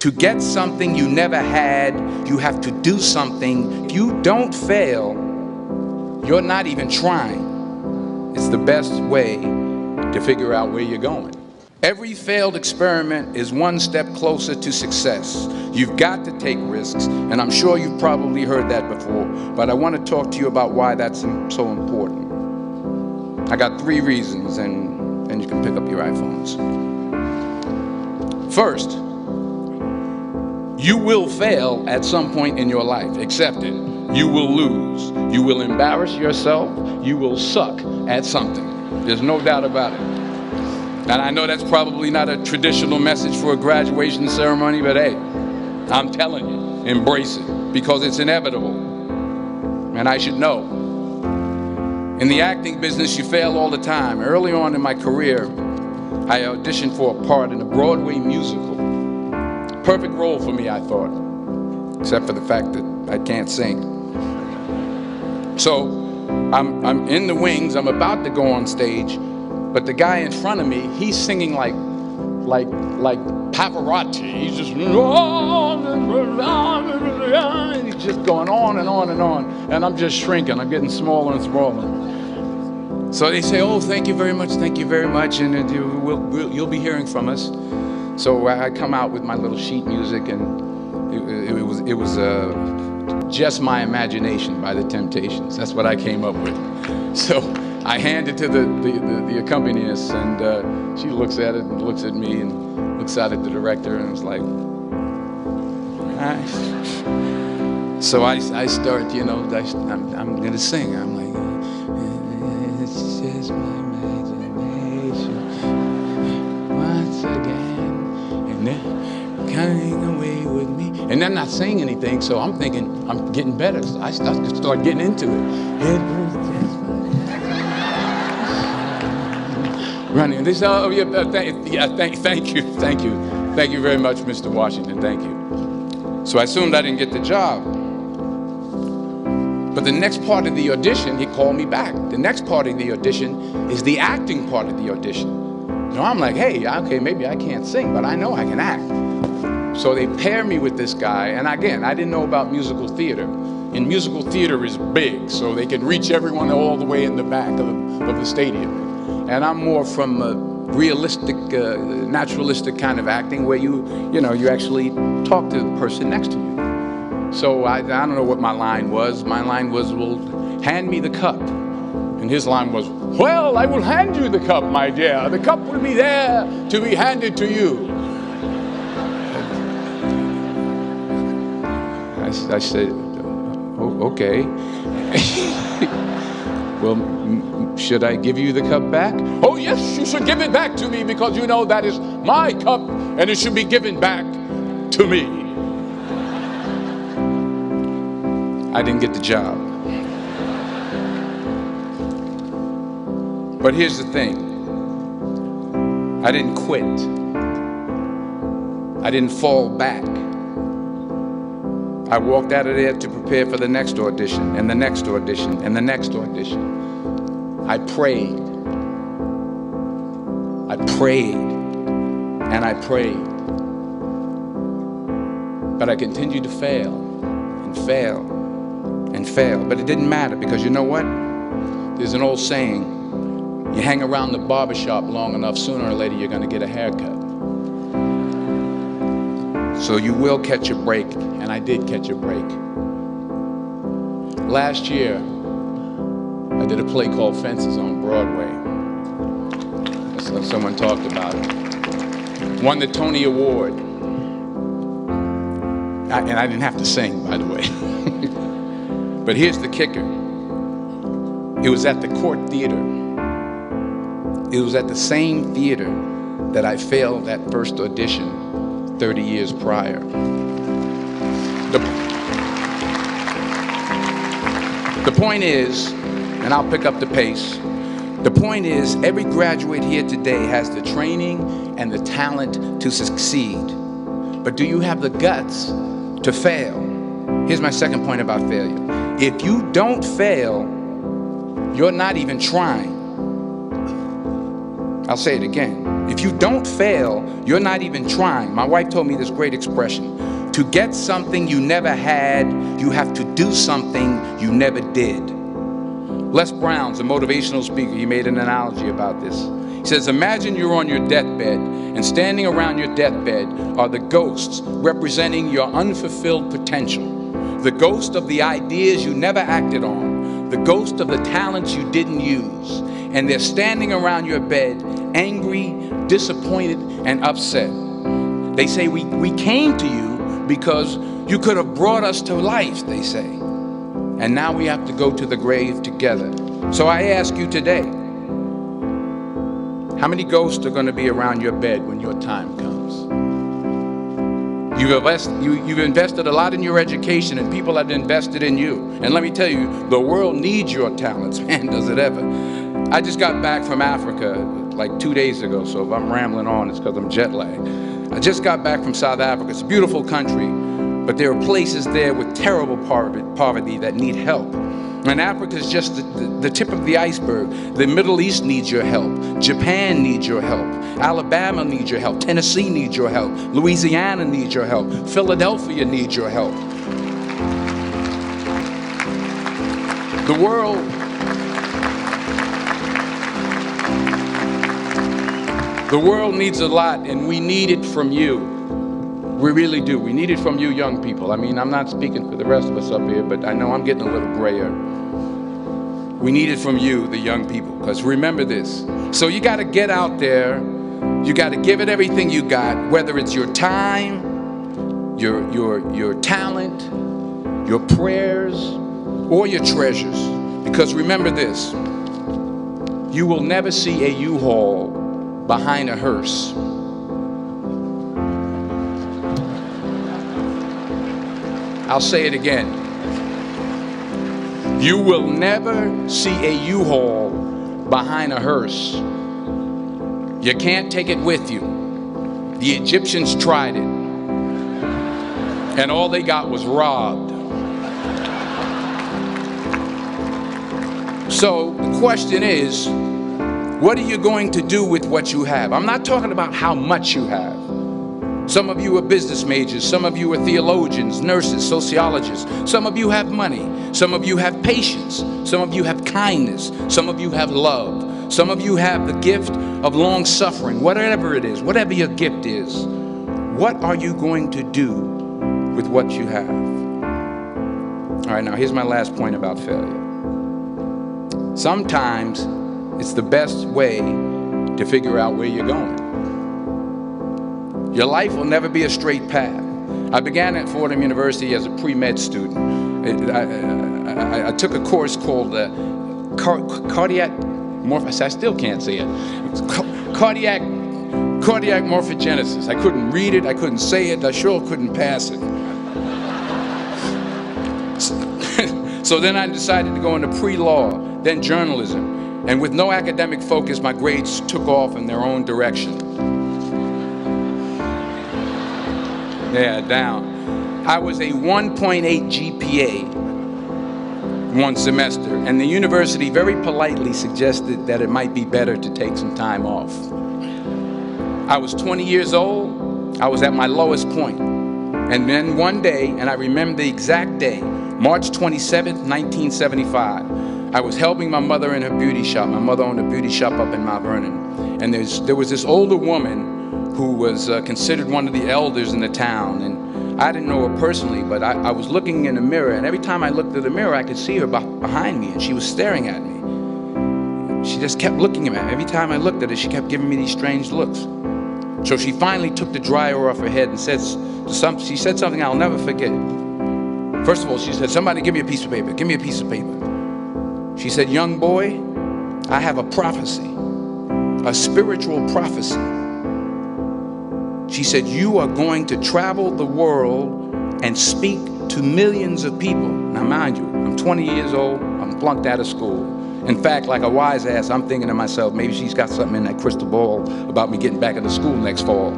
To get something you never had, you have to do something. If you don't fail, you're not even trying. It's the best way to figure out where you're going. Every failed experiment is one step closer to success. You've got to take risks, and I'm sure you've probably heard that before, but I want to talk to you about why that's so important. I got 3 reasons, and you can pick up your iPhones. First, you will fail at some point in your life. Accept it. You will lose. You will embarrass yourself. You will suck at something. There's no doubt about it. And I know that's probably not a traditional message for a graduation ceremony, but hey, I'm telling you, embrace it, because it's inevitable. And I should know. In the acting business, you fail all the time. Early on in my career, I auditioned for a part in a Broadway musical. Perfect role for me, I thought, except for the fact that I can't sing. So I'm in the wings, I'm about to go on stage, but the guy in front of me, he's singing like Pavarotti. He's just he's just going on and on and on, and I'm just shrinking. I'm getting smaller and smaller. So they say, "Oh, thank you very much, and you'll be hearing from us." So I come out with my little sheet music, and it was Just My Imagination by the Temptations. That's what I came up with. So I hand it to the accompanist, and she looks at it and looks at me and looks out at the director and was like, So I start, I'm going to sing. I'm like, it's just my imagination once again, and they're coming away with me. And I'm not saying anything, so I'm thinking I'm getting better. So I start getting into it. It was just running. They say, "Oh yeah, thank you very much, Mr. Washington. Thank you." So I assumed I didn't get the job. But the next part of the audition, he called me back. The next part of the audition is the acting part of the audition. I'm like, hey, okay, maybe I can't sing, but I know I can act. So they pair me with this guy, and again, I didn't know about musical theater. And musical theater is big, so they can reach everyone all the way in the back of the stadium. And I'm more from a realistic, naturalistic kind of acting where you actually talk to the person next to you. So I don't know what my line was. My line was, well, hand me the cup. And his line was, well, I will hand you the cup, my dear. The cup will be there to be handed to you. I said, oh, okay. Well, should I give you the cup back? Oh, yes, you should give it back to me, because you know that is my cup and it should be given back to me. I didn't get the job. But here's the thing. I didn't quit. I didn't fall back. I walked out of there to prepare for the next audition, and the next audition, and the next audition. I prayed. I prayed. And I prayed. But I continued to fail and fail and fail. But it didn't matter, because you know what? There's an old saying, you hang around the barbershop long enough, sooner or later you're going to get a haircut. So you will catch a break, and I did catch a break. Last year, I did a play called Fences on Broadway. So someone talked about it. Won the Tony Award. And I didn't have to sing, by the way. But here's the kicker. It was at the Court Theater. It was at the same theater that I failed that first audition 30 years prior. The point is, and I'll pick up the pace, the point is, every graduate here today has the training and the talent to succeed. But do you have the guts to fail? Here's my second point about failure. If you don't fail, you're not even trying. I'll say it again. If you don't fail, you're not even trying. My wife told me this great expression. To get something you never had, you have to do something you never did. Les Brown's a motivational speaker. He made an analogy about this. He says, imagine you're on your deathbed, and standing around your deathbed are the ghosts representing your unfulfilled potential. The ghost of the ideas you never acted on. The ghost of the talents you didn't use. And they're standing around your bed, angry, disappointed, and upset. They say, we came to you because you could have brought us to life, they say. And now we have to go to the grave together. So I ask you today, how many ghosts are going to be around your bed when your time comes? You've invested a lot in your education, and people have invested in you. And let me tell you, the world needs your talents. Man, does it ever. I just got back from Africa like 2 days ago, so if I'm rambling on, it's because I'm jet lagged. I just got back from South Africa. It's a beautiful country, but there are places there with terrible poverty that need help. And Africa is just the tip of the iceberg. The Middle East needs your help. Japan needs your help. Alabama needs your help. Tennessee needs your help. Louisiana needs your help. Philadelphia needs your help. The world needs a lot, and we need it from you. We really do. We need it from you young people. I mean, I'm not speaking for the rest of us up here, but I know I'm getting a little grayer. We need it from you, the young people, because remember this. So you got to get out there. You got to give it everything you got, whether it's your time, your talent, your prayers, or your treasures. Because remember this, you will never see a U-Haul behind a hearse. I'll say it again. You will never see a U-Haul behind a hearse. You can't take it with you. The Egyptians tried it, and all they got was robbed. So the question is, what are you going to do with what you have? I'm not talking about how much you have. Some of you are business majors. Some of you are theologians, nurses, sociologists. Some of you have money. Some of you have patience. Some of you have kindness. Some of you have love. Some of you have the gift of long suffering. Whatever it is, whatever your gift is, what are you going to do with what you have? All right, now here's my last point about failure. Sometimes it's the best way to figure out where you're going. Your life will never be a straight path. I began at Fordham University as a pre-med student. I took a course called cardiac morphogenesis. I still can't say it. Cardiac morphogenesis. I couldn't read it. I couldn't say it. I sure couldn't pass it. So then I decided to go into pre-law, then journalism. And with no academic focus, my grades took off in their own direction. Yeah, down. I was a 1.8 GPA one semester, and the university very politely suggested that it might be better to take some time off. I was 20 years old. I was at my lowest point. And then one day, and I remember the exact day, March 27th, 1975, I was helping my mother in her beauty shop. My mother owned a beauty shop up in Mount Vernon. And there was this older woman who was considered one of the elders in the town. And I didn't know her personally, but I was looking in the mirror, and every time I looked at the mirror, I could see her behind me, and she was staring at me. She just kept looking at me. Every time I looked at her, she kept giving me these strange looks. So she finally took the dryer off her head and she said something I'll never forget. First of all, she said, "Somebody give me a piece of paper. Give me a piece of paper." She said, "Young boy, I have a prophecy, a spiritual prophecy." She said, "You are going to travel the world and speak to millions of people." Now, mind you, I'm 20 years old. I'm flunked out of school. In fact, like a wise ass, I'm thinking to myself, maybe she's got something in that crystal ball about me getting back into school next fall.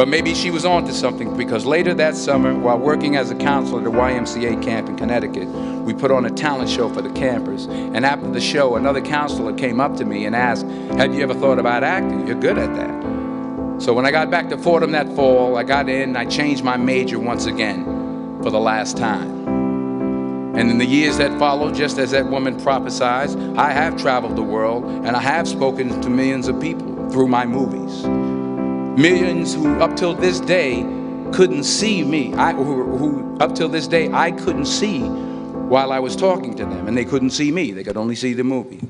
But maybe she was onto something, because later that summer, while working as a counselor at the YMCA camp in Connecticut, we put on a talent show for the campers. And after the show, another counselor came up to me and asked, "Have you ever thought about acting? You're good at that." So when I got back to Fordham that fall, I got in and I changed my major once again for the last time. And in the years that followed, just as that woman prophesied, I have traveled the world and I have spoken to millions of people through my movies. Millions who up till this day couldn't see me, who up till this day I couldn't see while I was talking to them, and they couldn't see me, they could only see the movie.